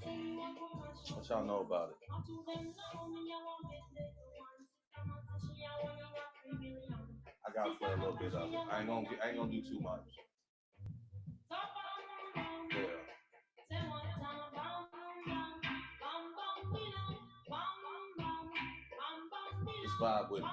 What y'all know about it? I gotta play a little bit of it. I ain't gonna do too much. Yeah. Just vibe with it.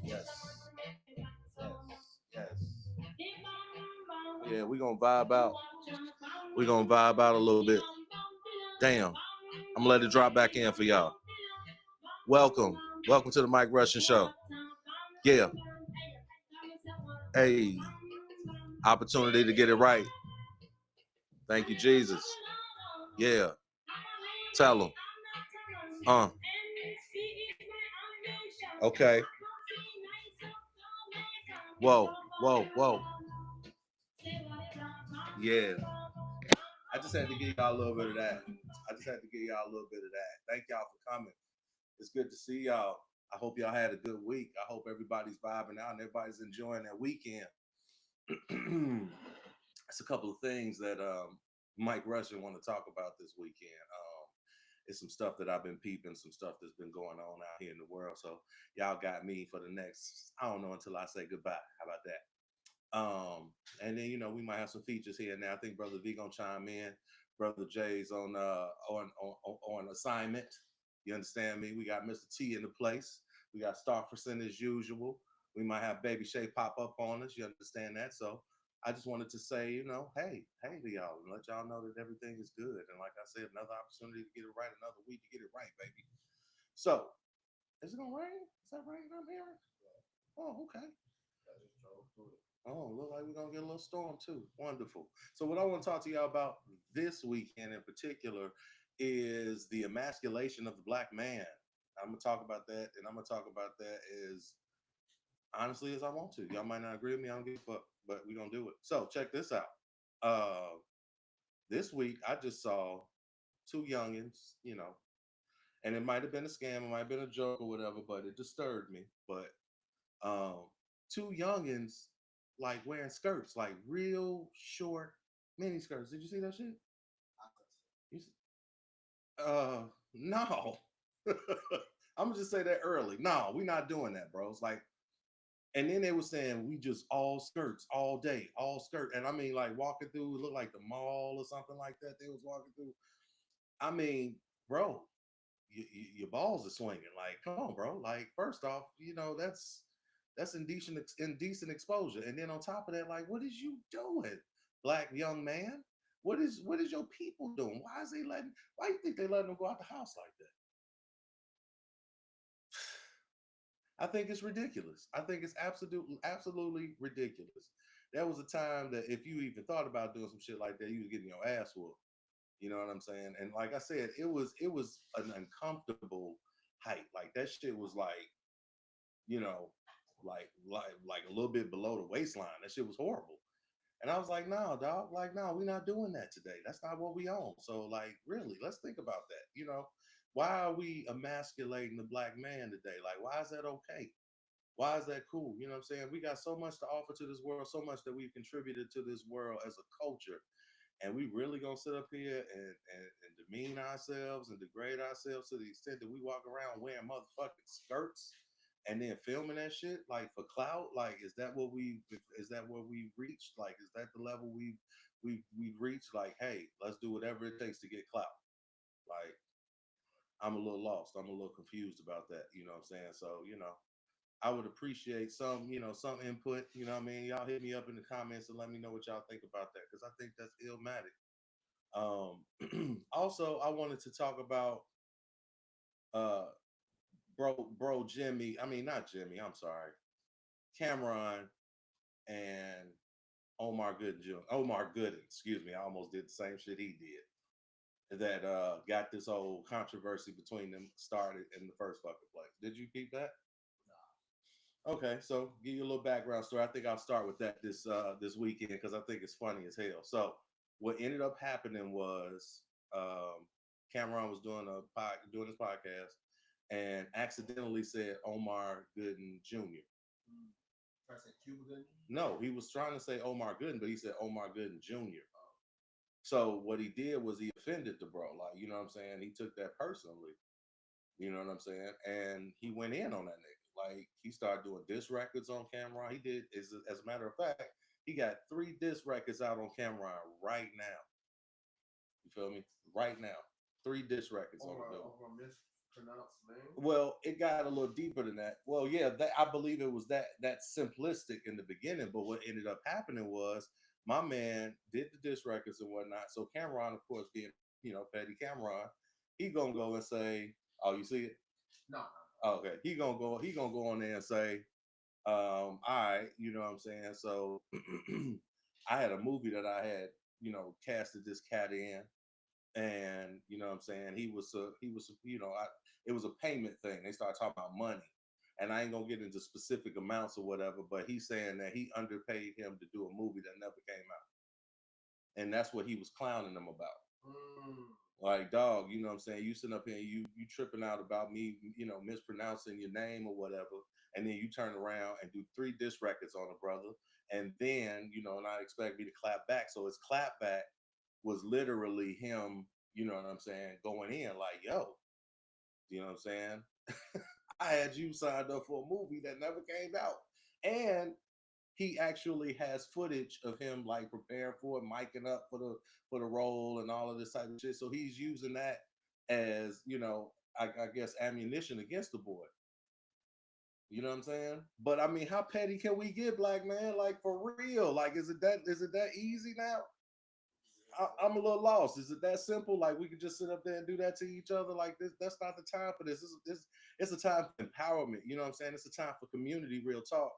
Yes. Yes. Yeah, we gonna vibe out. We gonna vibe out a little bit. Damn. I'm gonna let it drop back in for y'all. Welcome. Welcome to the Mike Russian Show. Yeah. Hey. Opportunity to get it right. Thank you, Jesus. Yeah. Tell them. Okay. Whoa, whoa, whoa. Yeah. I just had to give y'all a little bit of that. Thank y'all for coming. It's good to see y'all. I hope y'all had a good week. I hope everybody's vibing out and everybody's enjoying their weekend. It's a couple of things that Mike Russian want to talk about this weekend. It's some stuff that I've been peeping, some stuff that's been going on out here in the world. So y'all got me for the next, I don't know, until I say goodbye. How about that? And then we might have some features here and there. I think Brother V gonna chime in. Brother Jay's on assignment. You understand me? We got Mr. T in the place. We got Starperson as usual. We might have Baby Shay pop up on us. You understand that? So I just wanted to say, hey to y'all and let y'all know that everything is good. And like I said, another opportunity to get it right, another week to get it right, baby. So, is it gonna rain? Is that rain I'm hearing? Oh, okay. Oh, look like we're gonna get a little storm too. Wonderful. So what I want to talk to y'all about this weekend in particular is the emasculation of the black man. I'm gonna talk about that, and I'm gonna talk about that as honestly as I want to. Y'all might not agree with me, I don't give a fuck, but we're gonna do it. So check this out. This week I just saw two youngins, and it might have been a scam, it might have been a joke or whatever, but it disturbed me. But um, two youngins like wearing skirts, like real short mini skirts. Did you see that shit? You no. I'm gonna just say that early. No, we're not doing that, bro. It's like, and then they were saying we just all skirts all day, all skirt, and I mean like walking through, it looked like the mall or something like that. They was walking through. I mean, bro, your balls are swinging. Like, come on, bro. Like, first off, that's indecent exposure. And then on top of that, like, what is you doing, black young man? What is your people doing? Why you think they letting them go out the house like that? I think it's ridiculous. I think it's absolutely ridiculous. There was a time that if you even thought about doing some shit like that, you was getting your ass whooped. You know what I'm saying? And like I said, it was an uncomfortable height. Like that shit was like, you know, like a little bit below the waistline. That shit was horrible. And I was like, no, dog, like, no, we're not doing that today. That's not what we own. So, like, really, let's think about that. Why are we emasculating the black man today? Like, why is that okay? Why is that cool? You know what I'm saying? We got so much to offer to this world, so much that we've contributed to this world as a culture. And we really gonna sit up here and demean ourselves and degrade ourselves to the extent that we walk around wearing motherfucking skirts and then filming that shit like for clout? Like, is that what we reached? Like, is that the level we've reached? Like, hey, let's do whatever it takes to get clout. Like, I'm a little lost. I'm a little confused about that. You know what I'm saying? So, I would appreciate some input. You know what I mean? Y'all hit me up in the comments and let me know what y'all think about that, because I think that's illmatic. Also, I wanted to talk about uh bro Jimmy. I mean, not Jimmy. I'm sorry, Cameron and Omar Gooden. Excuse me. I almost did the same shit he did. That got this whole controversy between them started in the first fucking place. Did you keep that? Okay, so give you a little background story. I think I'll start with that this weekend because I think it's funny as hell. So What ended up happening was Cameron was doing his podcast and accidentally said Omar Gooden Jr. I said Cuba Gooding. No, he was trying to say Omar Gooden, but he said Omar Gooden Jr. So what he did was he offended the bro, like, you know what I'm saying? He took that personally, you know what I'm saying? And he went in on that nigga. Like, he started doing diss records on Cameron. He did, as a matter of fact, he got 3 diss records out on Cameron right now. You feel me? Right now, 3 diss records on the bill. Over mispronounced name. Well, it got a little deeper than that. Well, yeah, I believe it was that simplistic in the beginning, but what ended up happening was my man did the diss records and whatnot. So Cameron, of course, being petty Cameron, he gonna go and say, "Oh, you see it? No. Okay." He gonna go on there and say, all right, you know what I'm saying? So I had a movie that I had, casted this cat in, and you know what I'm saying, it was a payment thing. They started talking about money, and I ain't gonna get into specific amounts or whatever, but he's saying that he underpaid him to do a movie that never came out, and that's what he was clowning them about. Like, dog, you know what I'm saying, you sitting up here, you tripping out about me, mispronouncing your name or whatever, and then you turn around and do 3 diss records on a brother, and then not expect me to clap back. So his clap back was literally him, you know what I'm saying, going in like, yo, you know what I'm saying? I had you signed up for a movie that never came out. And he actually has footage of him like preparing for it, miking up for the role and all of this type of shit. So he's using that as, I guess ammunition against the boy. You know what I'm saying? But I mean, how petty can we get, black man? Like, for real? Like, is it that easy now? I'm a little lost. Is it that simple? Like, we could just sit up there and do that to each other? Like, this? That's not the time for this. It's a time for empowerment. You know what I'm saying? It's a time for community, real talk.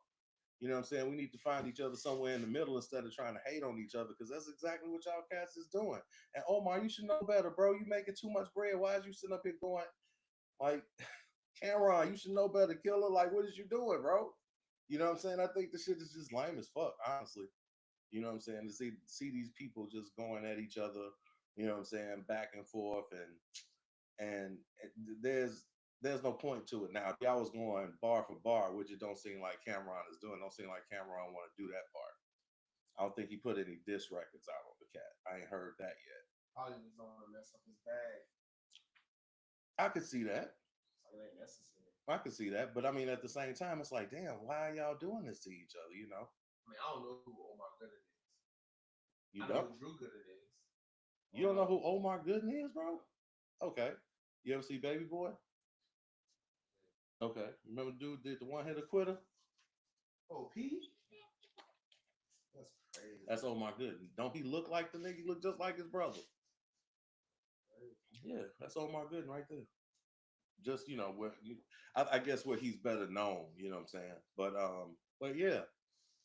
You know what I'm saying? We need to find each other somewhere in the middle instead of trying to hate on each other, because that's exactly what y'all cats is doing. And Omar, you should know better, bro. You making too much bread. Why is you sitting up here going like, Cameron, you should know better, killer? Like, what is you doing, bro? You know what I'm saying? I think the shit is just lame as fuck, honestly. You know what I'm saying? To see these people just going at each other, you know what I'm saying, back and forth, and there's no point to it. Now, if y'all was going bar for bar, which it don't seem like Cameron is doing, don't seem like Cameron want to do that part. I don't think he put any diss records out on the cat. I ain't heard that yet. Probably was on to mess up his bag. I could see that. So it ain't necessary. I could see that, but I mean, at the same time, it's like, damn, why are y'all doing this to each other? You know? I mean, I don't know who Omar Gooden is. You I don't? know who Drew Gooden is. You don't know who Omar Gooden is, bro? Okay. You ever see Baby Boy? Okay. Remember the dude did the one hitter quitter? Oh, P? That's crazy. That's Omar Gooden. Don't he look like the nigga? He look just like his brother. Yeah, that's Omar Gooden right there. Just, I guess where he's better known, you know what I'm saying? But yeah,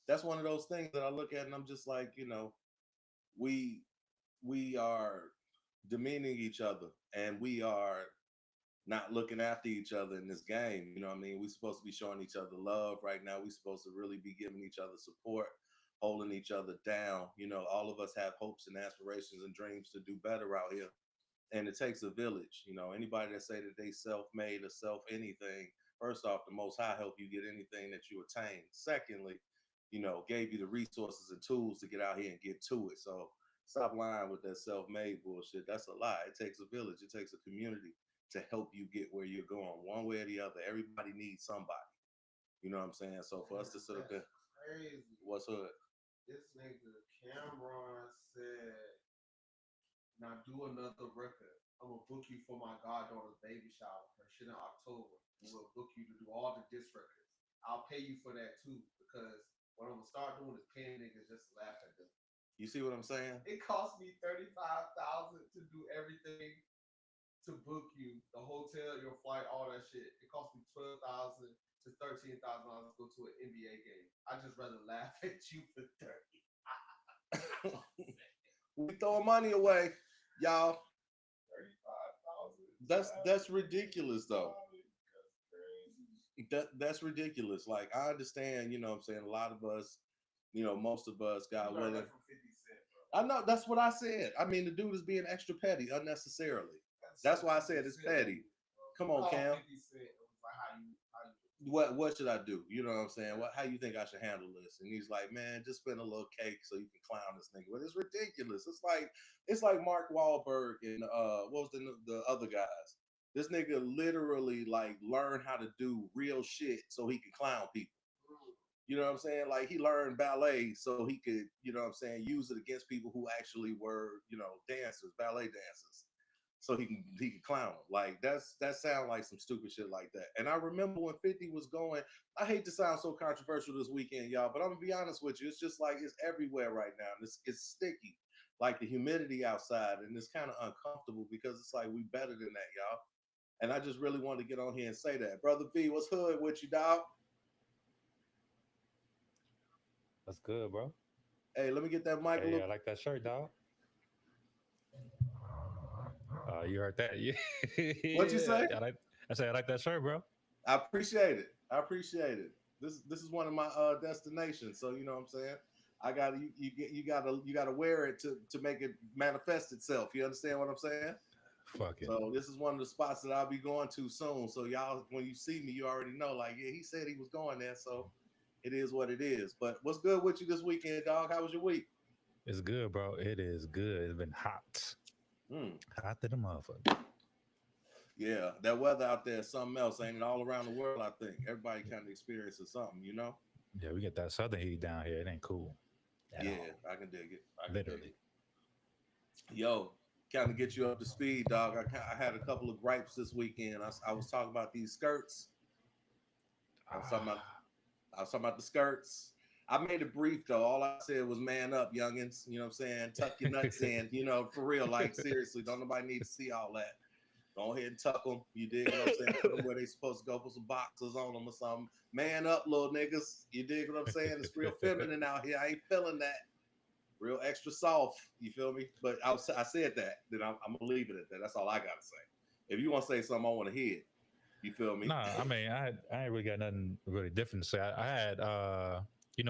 that's one of those things that I look at and I'm just like, we are demeaning each other, and we are not looking after each other in this game. You know what I mean? We're supposed to be showing each other love right now. We're supposed to really be giving each other support, holding each other down. All of us have hopes and aspirations and dreams to do better out here. And it takes a village. Anybody that say that they self-made or self anything, first off, the Most High help you get anything that you attain. Secondly, gave you the resources and tools to get out here and get to it. So stop lying with that self-made bullshit. That's a lie. It takes a village. It takes a community to help you get where you're going, one way or the other. Everybody needs somebody. You know what I'm saying? So for us to sit up there, crazy. What's hood? This nigga Cameron said, "Now do another record. I'm gonna book you for my goddaughter's baby shower. Her shit in October. And we'll book you to do all the disc records. I'll pay you for that too, because what I'm gonna start doing is paying niggas just to laugh at them." You see what I'm saying? It cost me $35,000 to do everything, to book you, the hotel, your flight, all that shit. It cost me $12,000 to $13,000 to go to an NBA game. I just rather laugh at you for 30. We throwing money away, y'all. 35,000. That's ridiculous though. That's ridiculous. Like, I understand, you know what I'm saying, a lot of us, most of us got willing. I know that's what I said. I mean, the dude is being extra petty unnecessarily. That's why I said it's petty. Come on, Cam. 50 Cent. It was like how you What should I do? You know what I'm saying? How you think I should handle this? And he's like, man, just spend a little cake so you can clown this nigga. But it's ridiculous. It's like Mark Wahlberg and what was the other guys? This nigga literally like learned how to do real shit so he can clown people. You know what I'm saying? Like he learned ballet so he could, you know what I'm saying, use it against people who actually were, dancers, ballet dancers. So he can clown them. Like that sound like some stupid shit like that. And I remember when 50 was going, I hate to sound so controversial this weekend, y'all, but I'm gonna be honest with you. It's just like it's everywhere right now. And it's sticky. Like the humidity outside, and it's kind of uncomfortable because it's like we better than that, y'all. And I just really wanted to get on here and say that. Brother V, what's hood with you, dog? That's good, bro. Hey, let me get that mic a Hey, little. I like that shirt, dog. You heard that? Yeah, What you say? yeah. I say I like that shirt, bro. I appreciate it. I appreciate it. This is one of my destinations. So you know what I'm saying. I got to you gotta wear it to make it manifest itself. You understand what I'm saying? Fuck it. So this is one of the spots that I'll be going to soon. So y'all, when you see me, you already know. Like, yeah, he said he was going there. So it is what it is. But what's good with you this weekend, dog? How was your week? It's good, bro. It is good. It's been hot, Hmm. hot to the motherfucker. Yeah, that weather out there is something else, ain't it? All around the world, I think everybody kind of experiences something. Yeah, we get that southern heat down here. It ain't cool at Yeah, all. I can dig it. I can dig Literally. it. Yo, kind of get you up to speed, dog. I had a couple of gripes this weekend. I was talking about these skirts. I was talking about Ah, I was talking about the skirts. I made it brief though. All I said was man up, youngins. You know what I'm saying? Tuck your nuts in, for real. Like seriously, don't nobody need to see all that. Go ahead and tuck them. You dig what I'm saying? Put them where they supposed to go. Put some boxers on them or something. Man up, little niggas. You dig what I'm saying? It's real feminine out here. I ain't feeling that. Real extra soft. You feel me? But I said that. Then I'm gonna leave it at that. That's all I gotta say. If you want to say something, I want to hear it. You feel me? nah, I mean, I ain't really got nothing really different to say. I had,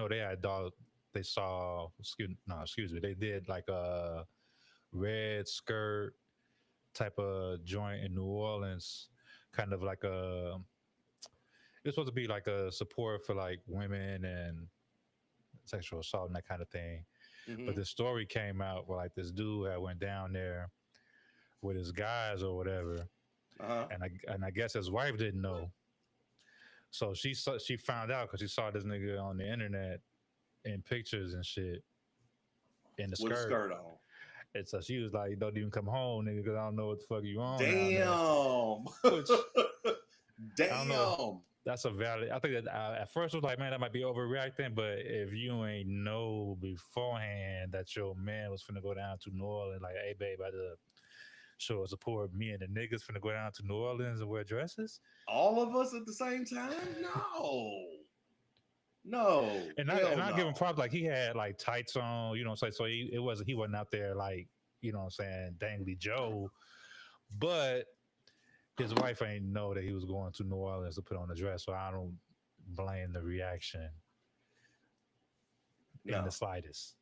they had dog. They saw, excuse me. They did like a red skirt type of joint in New Orleans, kind of like it's supposed to be like a support for like women and sexual assault and that kind of thing. But Mm-hmm. the story came out where like this dude had went down there with his guys or whatever, Uh-huh. and I guess his wife didn't know. So she found out because she saw this nigga on the internet in pictures and shit in the With a skirt. skirt on. And so she was like, "Don't even come home, nigga, because I don't know what the fuck you on down there." Damn. Which I don't know. Damn. That's a valid. I think that at first I was like, man, that might be overreacting. But if you ain't know beforehand that your man was finna go down to New Orleans, like, hey, babe, I just show support. Me and the niggas finna go down to New Orleans and wear dresses. All of us at the same time? No. No. And Hell I give him no. props. Like he had like tights on, so he wasn't out there like what I'm saying, dangly Joe. But his wife ain't know that he was going to New Orleans to put on a dress, so I don't blame the reaction in the No. slightest.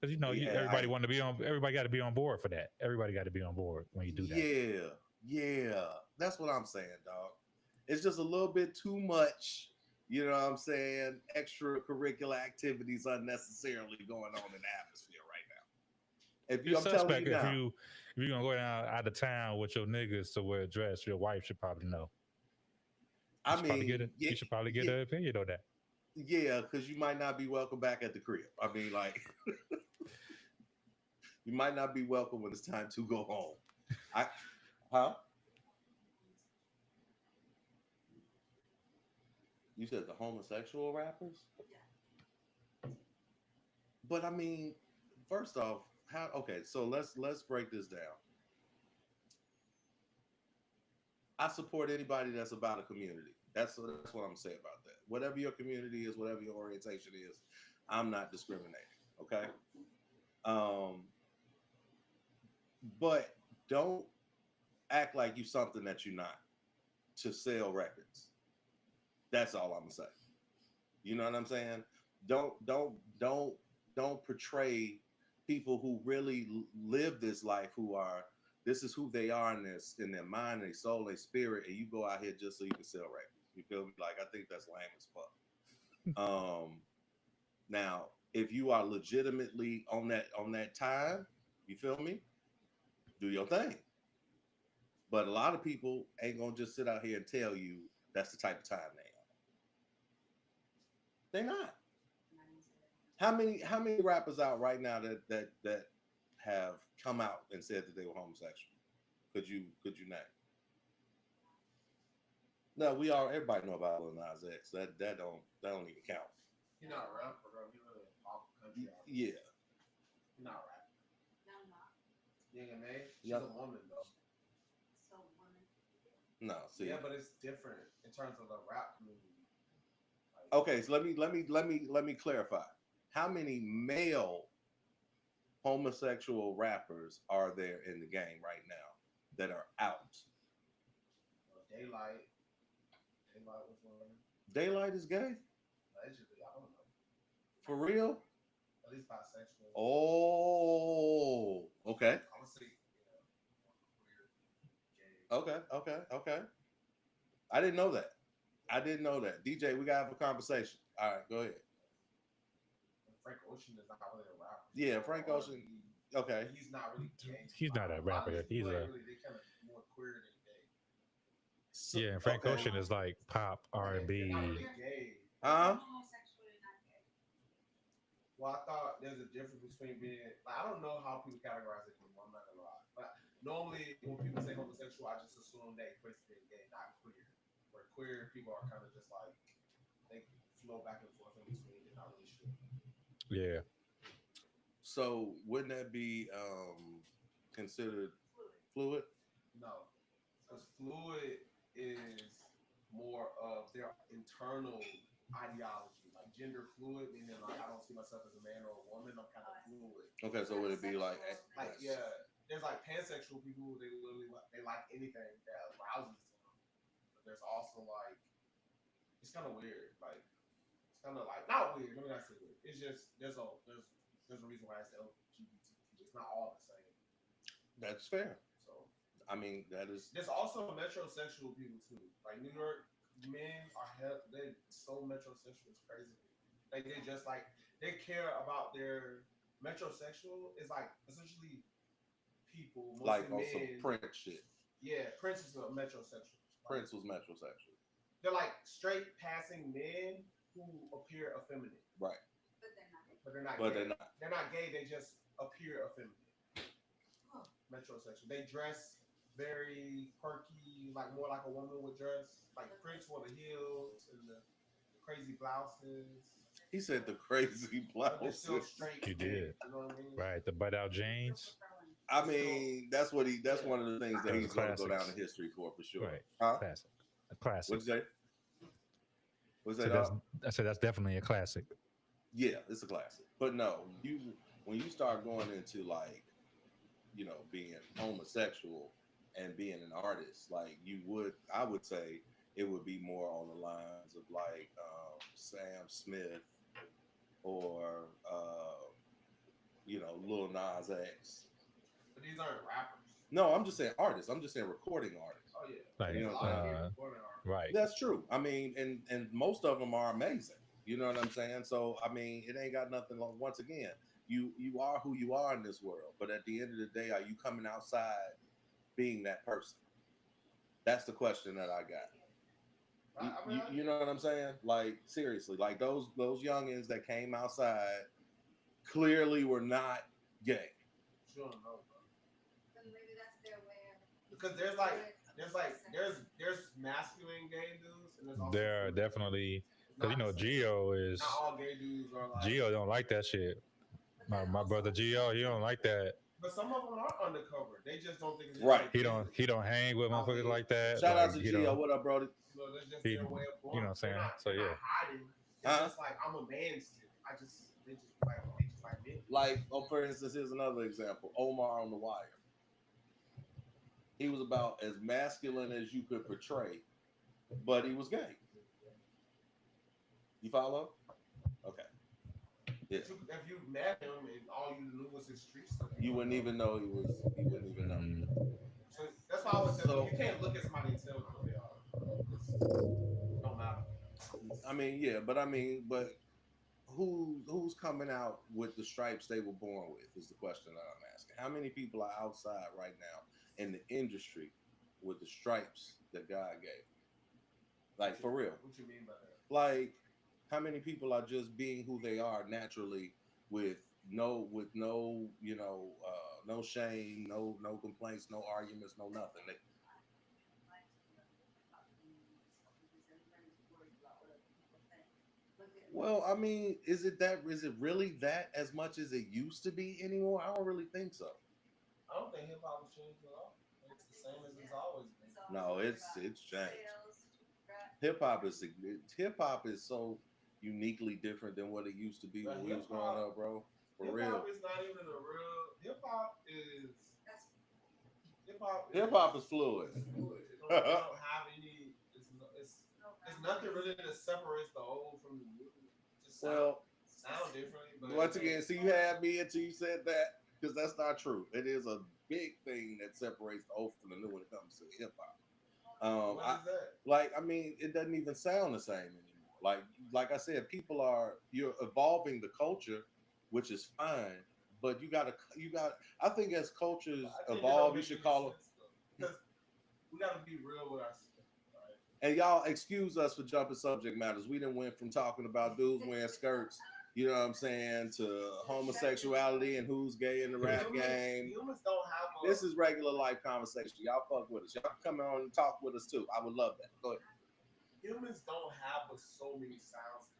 Because Yeah, everybody want to be on. Everybody got to be on board for that. Everybody got to be on board when you do that. yeah. Yeah. That's what I'm saying, dog. It's just a little bit too much, you know what I'm saying? Extracurricular activities unnecessarily going on in the atmosphere right now. You're I'm telling suspect you now. if you're gonna go down out of town with your niggas to wear a dress. Your wife should probably know. You I should probably get mean, it. You should probably get yeah, her opinion on that. yeah, because you might not be welcome back at the crib. I mean, like, you might not be welcome when it's time to go home. I, huh? You said the homosexual rappers, but I mean, first off, how? Okay, so let's break this down. I support anybody that's about a community. That's what I'm gonna say about that. Whatever your community is, whatever your orientation is, I'm not discriminating. Okay, um, but don't act like you something that you're not to sell records. That's all I'm gonna say. You know what I'm saying? Don't don't don't don't portray people who really live this life, who are this is who they are in their mind, their soul, their spirit, and you go out here just so you can sell records. You feel me? Like I think that's lame as fuck. Now, if you are legitimately on that time, you feel me? Do your thing. But a lot of people ain't gonna just sit out here and tell you that's the type of time they are. They're not. How many rappers out right now that have come out and said that they were homosexual? Could you name? No, everybody know about Lil Nas X. That don't even count. You're not a rapper, bro. You're really a pop country artist. Yeah. You're not a rapper. No, I'm not. Young and May, she's Yep. a woman though. So woman. No, see. Yeah, but it's different in terms of the rap community. Like, Okay, so let me clarify. How many male homosexual rappers are there in the game right now that are out? Daylight. Daylight was one of them. Daylight is gay? Allegedly, I don't know. For real? At least bisexual. Oh, okay. I would say, weird, gay. Okay. I didn't know that. DJ, we gotta have a conversation. All right, go ahead. Frank Ocean is not really a rapper. Yeah, Frank Ocean. Okay. He's not really gay. He's not a rapper. He's a they kind of more queer than gay. So, yeah. And Frank okay. Ocean is like pop R&B. They're not really gay. Huh? Homosexual and not gay. Well, I thought there's a difference between being like, I don't know how people categorize it anymore. I'm not gonna lie, but normally when people say homosexual, I just assume they equate to being gay, not queer. Where queer people are kind of just like they flow back and forth in between. They're not really sure. Yeah. So wouldn't that be considered fluid? No, because fluid is more of their internal ideology, like gender fluid, meaning like I don't see myself as a man or a woman. I'm kind of fluid. Okay, so would it be like Yeah, there's like pansexual people. They literally they like anything that arouses them. But there's also like it's kind of weird. Like it's kind of like not weird. Let me not say weird. It's just there's a reason why it's LGBTQ. It's not all the same. That's fair. So I mean, that is. there's also metrosexual people too. Like New York men are they so metrosexual. It's crazy. Like they just like they care about their metrosexual is like essentially people mostly Like on men. some Prince shit. Yeah, Prince is a metrosexual. Prince was metrosexual. They're like straight passing men who appear effeminate. Right. But they're not gay. But they're not. But gay. they're not. They're not gay. They just appear effeminate. Huh. Metrosexual. They dress very quirky, like more like a woman would dress. Like Prince wore the heels and the crazy blouses. He said the crazy But they're still blouses. straight. He did. You know what I mean? Right. The butt out jeans. I mean, that's what he. That's Yeah. one of the things that Those he's going to go down classics. in history for sure. Right. Huh? Classic. A classic. What'd you say? What's So that? that's, I said that's definitely a classic. Yeah, it's a classic. But no, when you start going into like, being homosexual and being an artist, like I would say it would be more on the lines of like Sam Smith or Lil Nas X. But these aren't rappers. No, I'm just saying artists. I'm just saying recording artists. Oh yeah. Like, There's a lot of people recording artists. Right. That's true. I mean, and most of them are amazing. You know what I'm saying? So I mean, it ain't got nothing. Once again, you are who you are in this world. But at the end of the day, are you coming outside being that person? That's the question that I got. You know what I'm saying? Like seriously, like those youngins that came outside clearly were not gay. You don't know, bro. Then maybe that's their way of. Because there's masculine gay dudes and there's also There are female. definitely because Not- Geo is not all gay dudes are like Geo don't like that shit. My brother Geo, he don't like that. But some of them are undercover. They just don't think it's Right. He don't hang with motherfuckers like that. Shout out Like, to he Gio. don't- What up, Brody? So that's just He- their way of you know what I'm saying? They're not, So, they're yeah. not hiding. It's Huh? just like I'm a man still. They just like me. Like, for instance, here's another example. Omar on The Wire. He was about as masculine as you could portray, but he was gay. You follow? Okay. Yeah. If you met him and all you knew was his street stuff, You wouldn't even know he was. You wouldn't even know. Mm. So that's why I always say So- you can't look at somebody and tell them who they are. It don't matter. I mean, yeah, but who's coming out with the stripes they were born with is the question that I'm asking. How many people are outside right now in the industry with the stripes that God gave? Like for real. What you mean by that? Like how many people are just being who they are naturally with no no shame, no complaints, no arguments, no nothing. Well, I mean, is it really that as much as it used to be anymore? I don't really think so. I don't think hip hop has changed at all. It's the same as it's always been. No, it's changed. Hip hop is so uniquely different than what it used to be But when we was growing hip-hop- up, bro. For Hip real. hop is not even a real. Hip hop is. Hip hop is fluid. It don't have any. It's nothing really that separates the old from the new. It just sound differently. But Once again, see, you had me until you said that because that's not true. It is a big thing that separates the old from the new when it comes to hip hop. What is that? Like, I mean, it doesn't even sound the same anymore. Like I said, you're evolving the culture, which is fine. But you got. I think as cultures evolve, you should call them. Because we got to be real with ourselves. And y'all excuse us for jumping subject matters. We done went from talking about dudes wearing skirts, you know what I'm saying, to homosexuality and who's gay in the rap game. Humans don't have This is regular life conversation. Y'all fuck with us. Y'all come on and talk with us too. I would love that. Go ahead. Humans don't have so many sounds.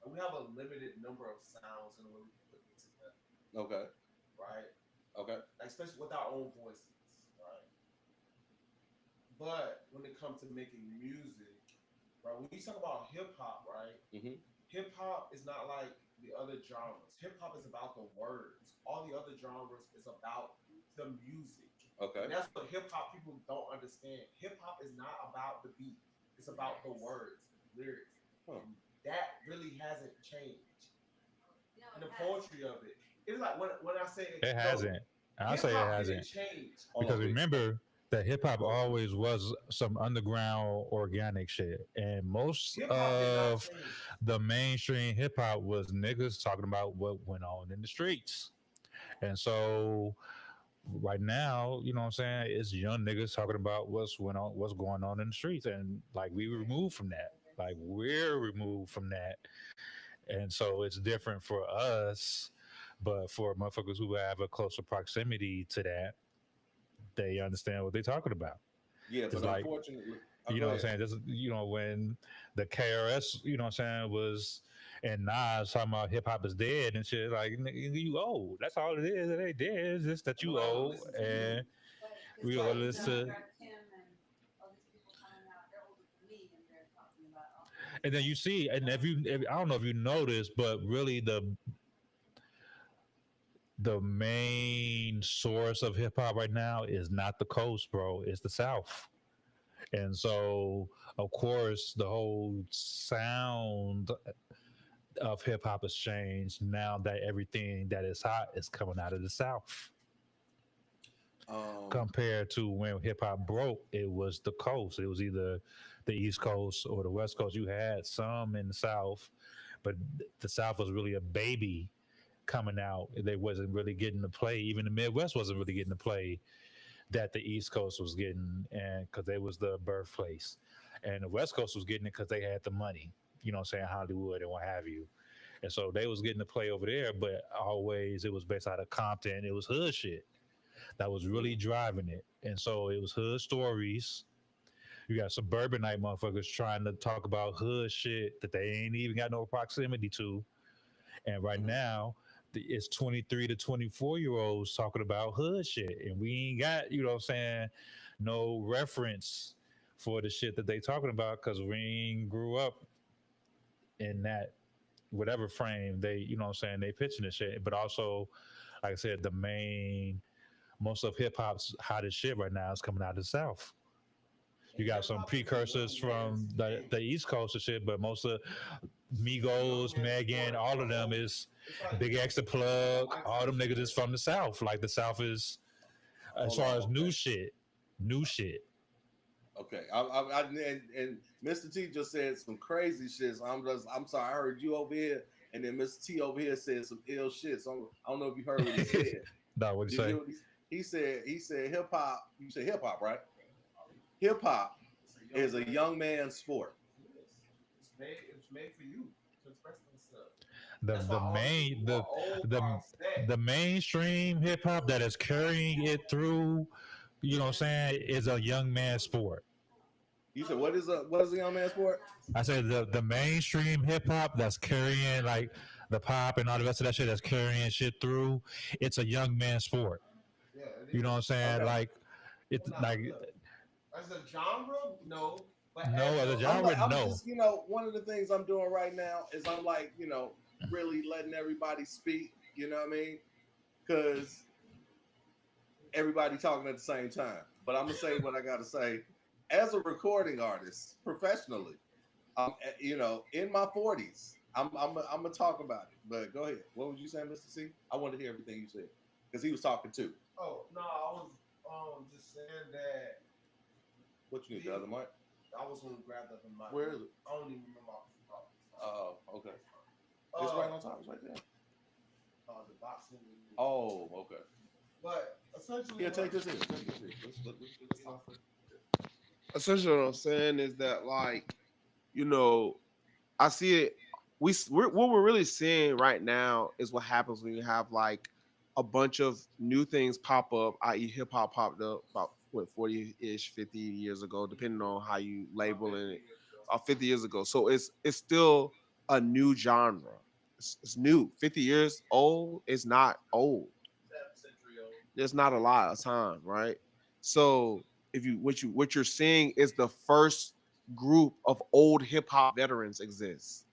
And we have a limited number of sounds in the way we can put them together. Okay. Right? Okay. Especially with our own voices. Right? But when it comes to making music, right? When you talk about hip hop, right? Mm-hmm. Hip hop is not like the other genres. Hip hop is about the words. All the other genres is about the music. Okay. And that's what hip hop people don't understand. Hip hop is not about the beat. It's about the words, the lyrics. Huh. And that really hasn't changed. And the poetry of it. It's like when I say It hasn't. I'll say it hasn't. Changed. Because remember that hip hop always was some underground organic shit. And most of the mainstream hip hop was niggas talking about what went on in the streets. And so right now, you know what I'm saying, it's young niggas talking about what's going on in the streets. And like we're removed from that. And so it's different for us, but for motherfuckers who have a closer proximity to that, they understand what they're talking about. Yeah, but like, unfortunately, you know what I'm saying? Just, when the KRS, you know what I'm saying, was and Nas talking about hip hop is dead and shit, like, you old. That's all it is. It ain't dead. It's just that you old, and we gonna listen. And then you see, and if I don't know if you noticed, but really the main source of hip hop right now is not the coast, bro. It's the South. And so, of course, the whole sound of hip hop has changed now that everything that is hot is coming out of the South. Compared to when hip hop broke, it was the coast. It was either the East Coast or the West Coast. You had some in the South, but the South was really a baby coming out. They wasn't really getting to play. Even the Midwest wasn't really getting to play that the East Coast was getting, and because they was the birthplace, and the West Coast was getting it because they had the money. You know what I'm saying? Hollywood and what have you. And so they was getting to play over there, but always it was based out of Compton. It was hood shit that was really driving it. And so it was hood stories. You got suburbanite motherfuckers trying to talk about hood shit that they ain't even got no proximity to. And right now, it's 23 to 24-year-olds talking about hood shit. And we ain't got, you know what I'm saying, no reference for the shit that they talking about because we ain't grew up in that whatever frame they, you know what I'm saying, they pitching this shit. But also, like I said, most of hip hop's hottest shit right now is coming out of the South. You got some precursors from the East Coast and shit, but most of Migos, Megan, all of them is Big X the Plug. All them niggas is from the South. Like the South is, as Hold far on, as new shit, new shit. Okay, and Mr. T just said some crazy shit. So I'm sorry, I heard you over here, and then Mr. T over here said some ill shit. So I don't know if you heard what he said. No, what'd you Did say? you hear what he said? He said hip hop. You said hip hop, right? Hip hop is a young man's sport. It's made for you to express themselves. The That's the why all the main people who the are old the are upset. the mainstream hip hop that is carrying it through, you know what I'm saying, is a young man's sport. You said what is a young man's sport? I said the mainstream hip hop that's carrying like the pop and all the rest of that shit that's carrying shit through, it's a young man's sport. Yeah, it You know what I'm is. saying? Okay. Like it's Nah, like look, as a genre, no. But no as other a, genre. I'm No. just one of the things I'm doing right now is I'm like really letting everybody speak. You know what I mean? Because everybody talking at the same time. But I'm gonna say what I gotta say. As a recording artist, professionally, in my 40s, I'm gonna talk about it. But go ahead. What would you say, Mr. C? I want to hear everything you said because he was talking too. oh no, I was just saying that What you need, the other mic? I was gonna grab the other mic. Where is it? I don't even remember. Oh, okay. It's right on top. It's right there. The boxing. Oh, okay. But essentially, Yeah, take this in. Take this in. Let's talk. essentially what I'm saying is that I see it. What we're really seeing right now is what happens when you have like a bunch of new things pop up, i.e., hip hop popped up about 40-ish, 50 years ago, depending on how you label it. 50 years ago, so it's still a new genre. It's new. 50 years old is not old. There's not a lot of time, right? So if you what you're seeing is the first group of old hip hop veterans exists.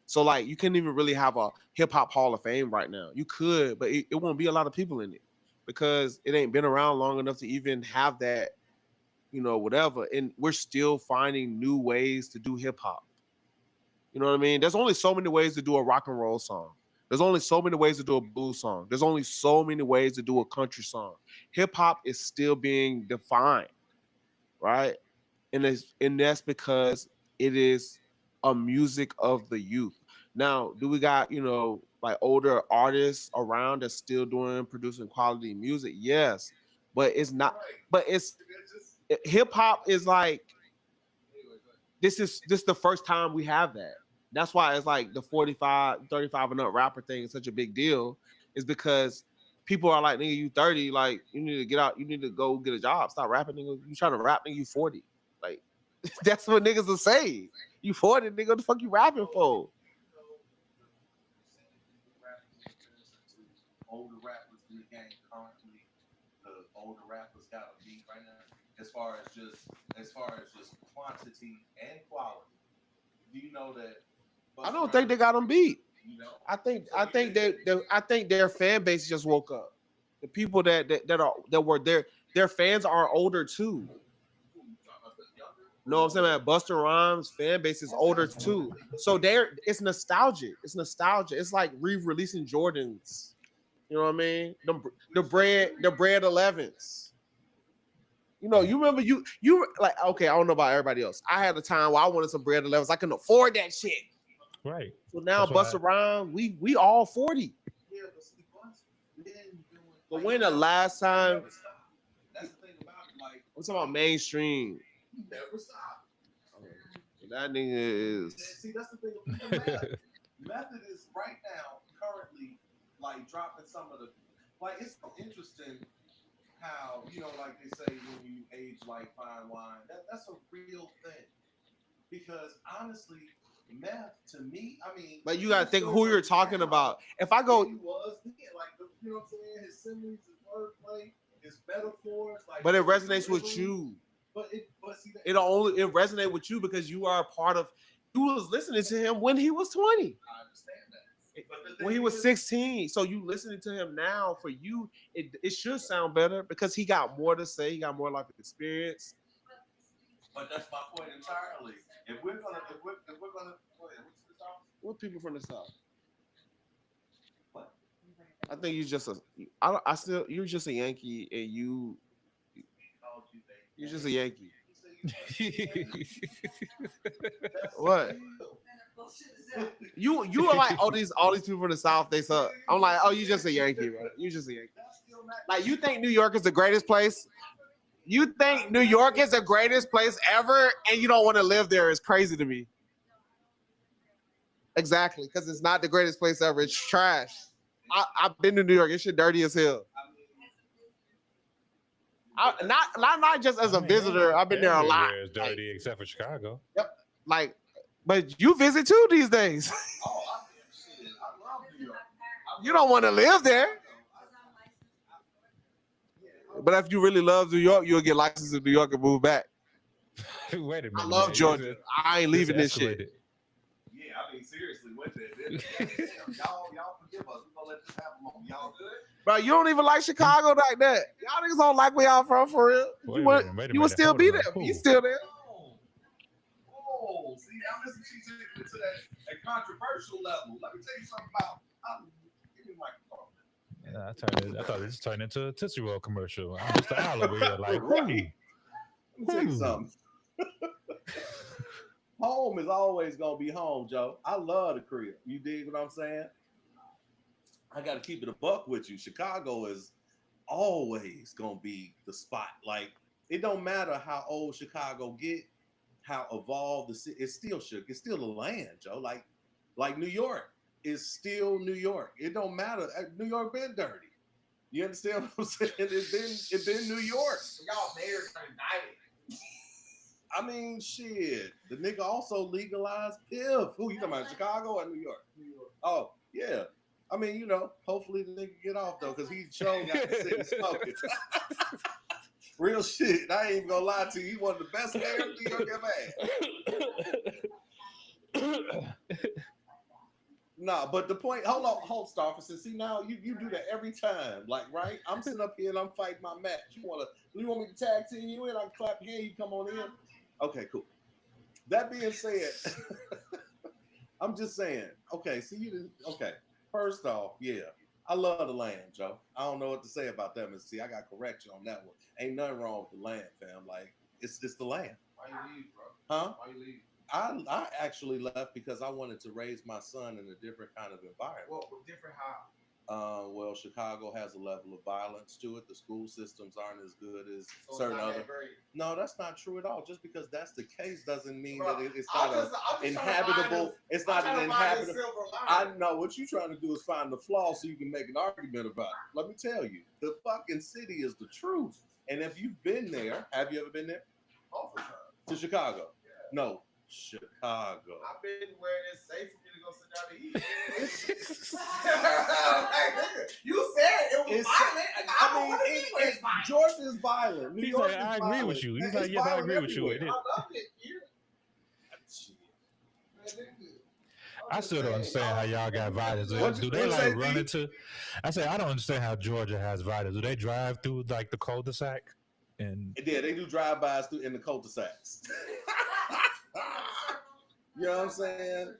So like you can't even really have a hip hop hall of fame right now. You could, but it won't be a lot of people in it because it ain't been around long enough to even have that, whatever. And we're still finding new ways to do hip hop. You know what I mean? There's only so many ways to do a rock and roll song. There's only so many ways to do a blues song. There's only so many ways to do a country song. Hip hop is still being defined, right? And that's because it is a music of the youth. Now, do we got, like older artists around that's still producing quality music? Yes. But it's not, but hip hop is like, this the first time we have that. That's why it's like the 45, 35 and up rapper thing is such a big deal, is because people are like, nigga, you 30, like you need to get out, you need to go get a job. Stop rapping, nigga. You trying to rap, nigga, you 40. Like that's what niggas will say. You 40, nigga, what the fuck you rapping for? Older rappers in the game currently, the older rappers got a beat right now. As far as just quantity and quality, do you know that? I don't think they got them beat. You know, I think their fan base just woke up. The people that were there, their fans are older too. No, I'm saying that Busta Rhymes fan base is older too. So it's nostalgic. It's nostalgia. It's like re-releasing Jordans. You know what I mean? The bread 11s. You remember you like, okay, I don't know about everybody else. I had a time where I wanted some bread 11s. I couldn't afford that shit. Right. So now Busta Rhymes, we all 40. Yeah, but see, been doing. But when the last time? That's the thing about it. Like I'm talking about mainstream. he never stopped. That nigga is. See, that's the thing about Method. Method is right now currently like dropping some of the it's so interesting how like they say when you age like fine wine, that's a real thing. Because honestly, Meth to me, I mean, but you gotta think who you're talking about. If I go, he was like you know what I'm saying, his similes, his wordplay, his metaphors, like. But it resonates with you. But see, it resonates with you because you are a part of. You was listening to him when he was 20. I understand that. When he was 16, so you listening to him now, for you, it should sound better because he got more to say. He got more life experience. But that's my point entirely. If we're gonna, go ahead, what's the topic? What people from the South? What? I think you're just you're just a Yankee, and you're just a Yankee. What? You are like all these people from the South. They suck. I'm like, oh, you just a Yankee, bro. You just a Yankee. Like, you think New York is the greatest place? You think New York is the greatest place ever, and you don't want to live there? It's crazy to me. Exactly, because it's not the greatest place ever. It's trash. I've been to New York. It's shit dirty as hell. Not just as a visitor. I've been there a lot. Everywhere is dirty except for Chicago. Yep. Like, but you visit too these days. Oh, shit. I love New York. You don't want to live there. But if you really love New York, you'll get licensed in New York and move back. Wait a minute. I love man. Georgia. I ain't leaving this shit. escalated. Yeah, I mean, seriously, what the? Y'all forgive us. We're gonna let this happen. Y'all good? Bro, you don't even like Chicago like that. Y'all niggas don't like where y'all from for real. Wait You a would minute, you would still hold be on. there. Who? You still there. Oh, see, I'm listening to that controversial level. Let me tell you something about. Give me my microphone. I thought this turned into a Tootsie Roll commercial. I'm just an owl over here, like, Right. who? Let me tell you something. Home is always gonna be home, Joe. I love the crib. You dig what I'm saying? I got to keep it a buck with you. Chicago is always gonna be the spot. Like, it don't matter how old Chicago get, how evolved the city. It's still shook. It's still the land, Joe. Like New York is still New York. It don't matter. New York been dirty. You understand what I'm saying? It been New York. Y'all mayors are indicted. I mean, shit. The nigga also legalized PIF. Who you talking about? Chicago or New York? New York. Oh, yeah. I mean, you know, hopefully the nigga get off though, because he sure got the city smoking. Real shit. I ain't even gonna lie to you. He one of the best mayors New York ever had. Nah, but the point, hold Starfus. See, now you do that every time. Like, right? I'm sitting up here and I'm fighting my match. You want me to tag team you in? I can clap your hand, you come on in. Okay, cool. That being said, I'm just saying, okay, see you didn't, okay. First off, yeah, I love the land, Joe. I don't know what to say about that, Miss C. I got correction on that one. Ain't nothing wrong with the land, fam. Like, it's the land. Why you leave, bro? Huh? Why you leave? I actually left because I wanted to raise my son in a different kind of environment. Well, different how? Well, Chicago has a level of violence to it. The school systems aren't as good as So certain it's not other. that great. No, that's not true at all. Just because that's the case doesn't mean Bro, that it's I'm not just trying to inhabitable. find It's I'm not trying an to find the inhabitable. silver I lining. know what you're trying to do is find the flaw so you can make an argument about it. Let me tell you, the fucking city is the truth. And if you've been there, have you ever been there Both of them. to Chicago? No, Chicago. I've been where it's safe for me to go sit down and eat. You said it was It's- violent. I mean, it's violent. Georgia is violent. New He's York like, is I agree violent. with you. He's It's like, yes, I violent agree with you. everywhere. I love it here. I still don't understand how y'all got violence. Do they What'd you say, like run D? into? I say I don't understand how Georgia has violence. Do they drive through like the cul-de-sac? And Yeah, they do drive-bys in the cul-de-sacs. You know what I'm saying?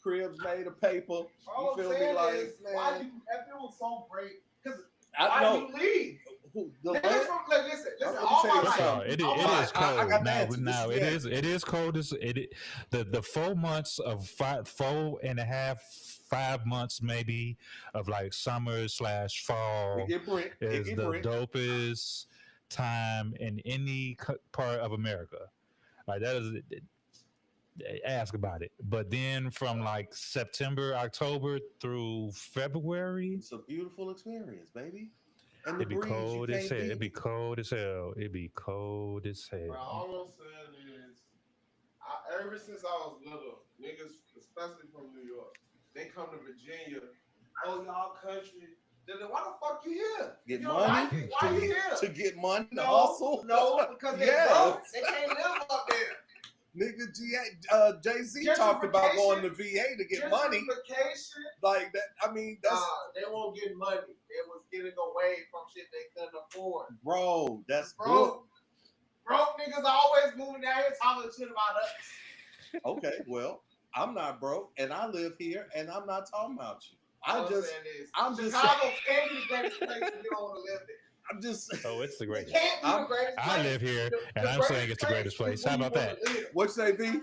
Cribs made of paper. All You I'm feel me? saying Like, is, why man, you, if it was so great, because I why know. you leave? The Niggas land, from, like, listen, I'm gonna all tell my you first of life. all, it I- is I cold. got the Now, answer. now This is it is cold. The 4 months of 5 months maybe of like summer / fall It get Brent. It is get the Brent. dopest time in any part of America. Like that is. Ask about it. But then from like September, October through February, It's a beautiful experience, baby. And the it'd be breeze, cold you as can't hell. beat It'd be it. cold as hell. It'd be cold as Bro, hell. all I'm saying is, ever since I was little, niggas, especially from New York, they come to Virginia. Oh, y'all country. Then why the fuck you here? Get You don't money like it? Why you here? to get money, to No, hustle. no, because they Yeah. broke. They can't live up there. Nigga, Jay-Z talked about going to VA to get money. Gentrification. Like that. I mean, that's They won't get money. They was getting away from shit they couldn't afford. bro. That's good. Bro, broke niggas always moving down here talking shit about us. Okay, well, I'm not broke, and I live here, and I'm not talking about you. All I'm just saying is, I'm just Chicago can't be the greatest place if you don't want to live there. I'm just Oh, it's the It greatest. can't be the greatest place. I live here, and I'm saying it's the greatest place. is How where you about that? wanna live. what you say, B?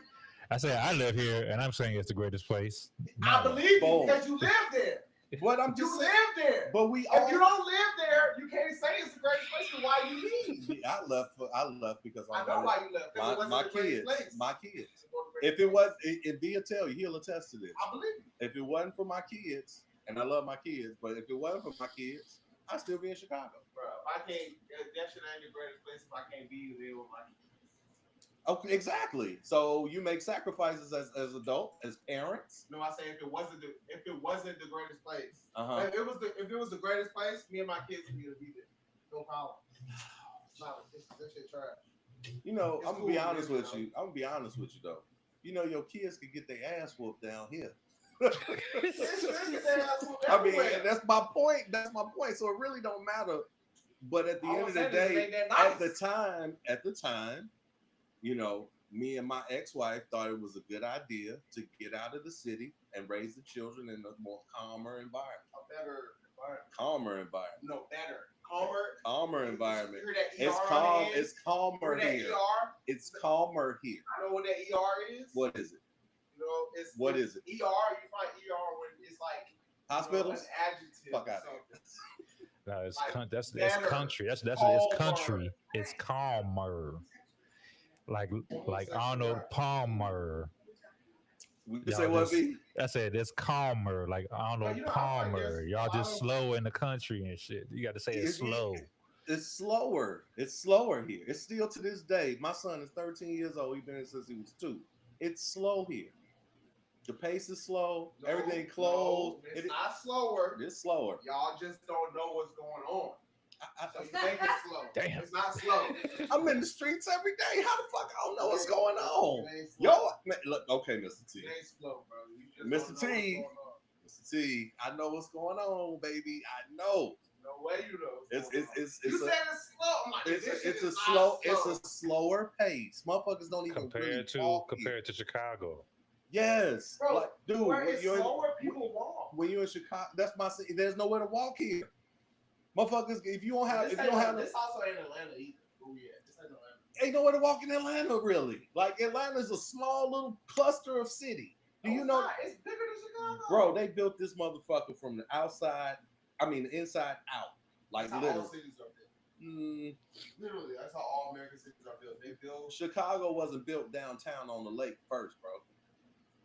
I say I live here, and I'm saying it's the greatest place. I believe you Bold. because you live there. But I'm You just live saying. there. But we If all. you don't live there, you can't say it's the greatest place. So why you leave? I left because I know why you left. 'Cause it wasn't my the greatest kids. place. My kids. It wasn't the If greatest it was, place. if Via tell you, he'll attest to this. I believe you. If it wasn't for my kids, and I love my kids, but if it wasn't for my kids, I'd still be in Chicago. Bro, if I can't, if that shit ain't the greatest place if I can't be there with my kids. Okay, exactly. So you make sacrifices as adults, as parents. No, I say if it wasn't the greatest place. Uh-huh. If it was the greatest place, me and my kids would be there. No problem. No, this shit trash. You know, It's I'm gonna cool, be honest man, with you. I'm gonna be honest with you though. You know, your kids can get their ass whooped down here. They should get their ass whooped I mean, everywhere. that's my point. That's my point. So it really don't matter. But at the All end I'm of the saying is it day, ain't that at the nice. time, you know, me and my ex-wife thought it was a good idea to get out of the city and raise the children in a more calmer environment. A better environment. Calmer environment. No, better. Calmer. Calmer environment. You hear that It's ER calm. on the end? It's calmer Hear that here. ER? It's calmer here. I know what that ER is. What is it? You know, it's What is it? ER. You find ER when it's like Hospitals? an adjective. Fuck or out of here. something. No, it's Like, that's better, country. That's it's calmer. country. It's calmer. Like Arnold Palmer. We can Y'all say what, just- B? I said it's calmer, like Arnold you know, I find Palmer. there's Y'all a lot just of- slow in the country and shit. You got to say it's Yeah, yeah. slow. It's slower. It's slower here. It's still to this day. My son is 13 years old. He's been here since he was 2. It's slow here. The pace is slow. No, Everything closed. No, it's not slower. It's slower. Y'all just don't know what's going on. I, So you think it's slow. Damn. It's not slow. I'm in the streets every day. How the fuck I don't know what's going on? It ain't slow. Yo, man, look, okay, Mr. T. It ain't slow, bro. You just Mr. don't know what's T. going on. Mr. T, I know what's going on, baby. I know. No way you know. It's what's going on. it's You said it's slow. I'm like, it's this shit it's a is slow not it's a slower pace. Motherfuckers don't even really walk here. Compared to Chicago. Yes, Bro, like, dude, where when it's you're, slower, people walk. when you're in Chicago, that's my city. There's nowhere to walk here. Motherfuckers, if you don't have, This if you ain't don't no- have, this also ain't Atlanta either. Where we at? This ain't Atlanta. ain't nowhere to walk in Atlanta really. Like Atlanta's a small little cluster of city. Do you it's know, not. It's bigger than Chicago. bro? They built this motherfucker from the outside. I mean, the inside out. Like That's how all literally. cities are built. Mm, Literally, that's how all American cities are built. They build. Chicago wasn't built downtown on the lake first, bro.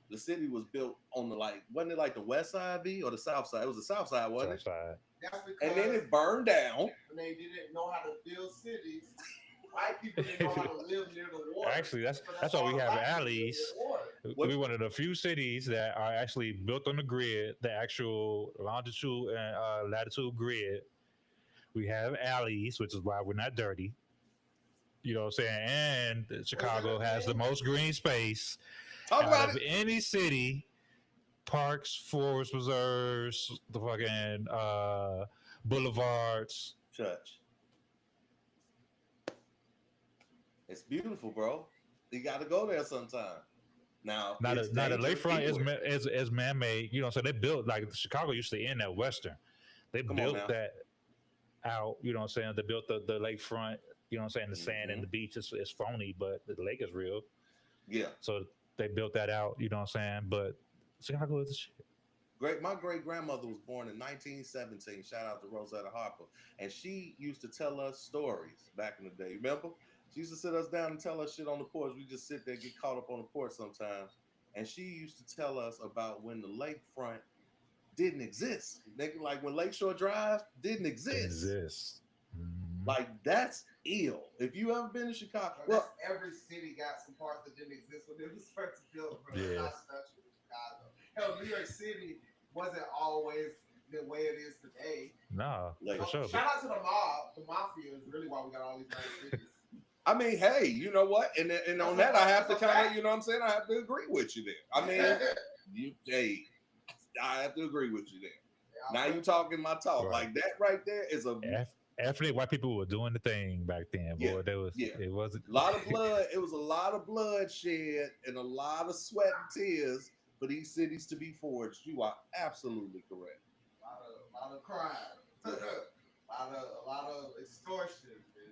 The city was built on the wasn't it like the west side B or the south side? It was the south side, wasn't it? Outside. That's because And then it burned down. when they didn't know how to build cities, white people didn't know how to live near the water. Actually, that's So why we all have black people live alleys. near the water. What- We're one of the few cities that are actually built on the grid, the actual longitude and latitude grid. We have alleys, which is why we're not dirty. You know what I'm saying? And Chicago has the most green space Talk out about of it. any city. Parks, forest reserves, the fucking boulevards. Church. It's beautiful, bro. You got to go there sometime. Now, Now the it's lakefront dangerous. is man-made. You know, so they built like Chicago used to end at Western. They Come on built now. that out. You know what I'm saying? They built the lakefront. You know what I'm saying? The sand Mhm. and the beach is phony, but the lake is real. Yeah. So they built that out. You know what I'm saying? But Chicago is the shit. My great grandmother was born in 1917. Shout out to Rosetta Harper. And she used to tell us stories back in the day. Remember? She used to sit us down and tell us shit on the porch. We just sit there, get caught up on the porch sometimes. And she used to tell us about when the lakefront didn't exist. Like when Lakeshore Drive didn't exist. Mhm. Like that's ill. If you ever been to Chicago, Bro, well, that's every city got some parts that didn't exist when it was first built. Bro. Yeah. It's not special in Chicago. Hell, New York City wasn't always the way it is today. Nah, Like- for sure. Shout out to the mob. The mafia is really why we got all these nice cities. I mean, hey, you know what? And on that, I have to kind of, you know what I'm saying? I have to agree with you there. I mean, I have to agree with you there. Now you talking my talk. Right. Like that right there is a Ethnic white people were doing the thing back then, Yeah, boy. There was yeah. it wasn't A lot of blood. It was a lot of blood shed and a lot of sweat and tears for these cities to be forged. You are absolutely correct. A lot of crime. A lot of extortion.